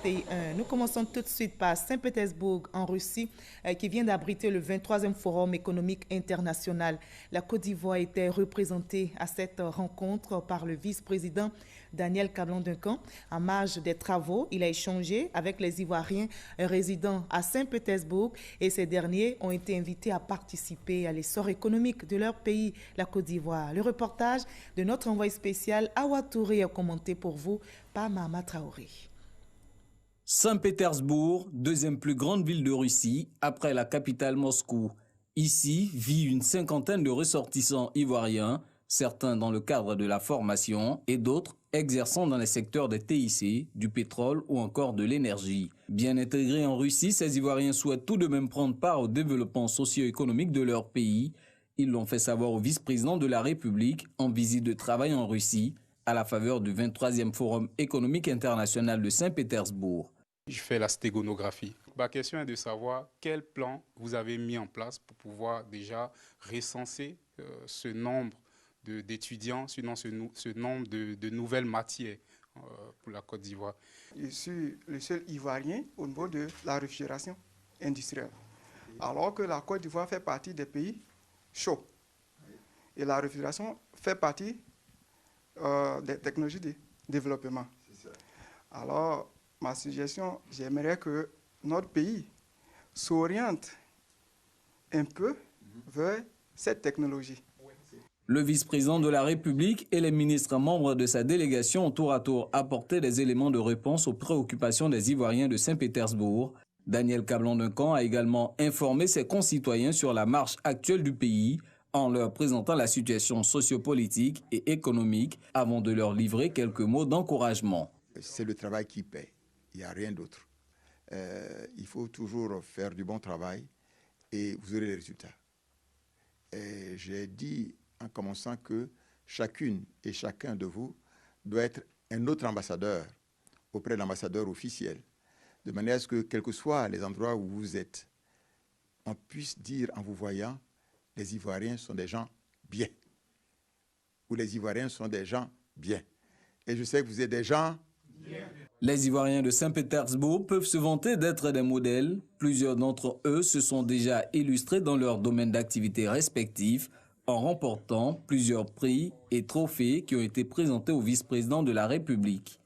21. Nous commençons tout de suite par Saint-Pétersbourg en Russie qui vient d'abriter le 23e Forum économique international. La Côte d'Ivoire était représentée à cette rencontre par le vice-président Daniel Cablon-Duncan. En marge des travaux, il a échangé avec les Ivoiriens résidant à Saint-Pétersbourg et ces derniers ont été invités à participer à l'essor économique de leur pays, la Côte d'Ivoire. Le reportage de notre envoyé spécial Awa Touré est commenté pour vous par Mahama Traoré. Saint-Pétersbourg, deuxième plus grande ville de Russie, après la capitale Moscou. Ici vit une cinquantaine de ressortissants ivoiriens, certains dans le cadre de la formation et d'autres exerçant dans les secteurs des TIC, du pétrole ou encore de l'énergie. Bien intégrés en Russie, ces Ivoiriens souhaitent tout de même prendre part au développement socio-économique de leur pays. Ils l'ont fait savoir au vice-président de la République en visite de travail en Russie, à la faveur du 23e Forum économique international de Saint-Pétersbourg. Je fais la stégonographie. Ma question est de savoir quel plan vous avez mis en place pour pouvoir déjà recenser ce nombre d'étudiants, ce nombre de nouvelles matières pour la Côte d'Ivoire. Je suis le seul Ivoirien au niveau de la réfrigération industrielle, alors que la Côte d'Ivoire fait partie des pays chauds. Et la réfrigération fait partie des technologies de développement. Alors, ma suggestion, j'aimerais que notre pays s'oriente un peu vers cette technologie. Le vice-président de la République et les ministres membres de sa délégation ont tour à tour apporté des éléments de réponse aux préoccupations des Ivoiriens de Saint-Pétersbourg. Daniel Cablon-Duncan a également informé ses concitoyens sur la marche actuelle du pays en leur présentant la situation sociopolitique et économique avant de leur livrer quelques mots d'encouragement. C'est le travail qui paie, il n'y a rien d'autre. Il faut toujours faire du bon travail et vous aurez les résultats. J'ai dit en commençant que chacune et chacun de vous doit être un autre ambassadeur auprès de l'ambassadeur officiel, de manière à ce que, quels que soient les endroits où vous êtes, on puisse dire en vous voyant, les Ivoiriens sont des gens bien, ou les Ivoiriens sont des gens bien. Et je sais que vous êtes des gens bien. Les Ivoiriens de Saint-Pétersbourg peuvent se vanter d'être des modèles. Plusieurs d'entre eux se sont déjà illustrés dans leur domaine d'activité respectifs en remportant plusieurs prix et trophées qui ont été présentés au vice-président de la République.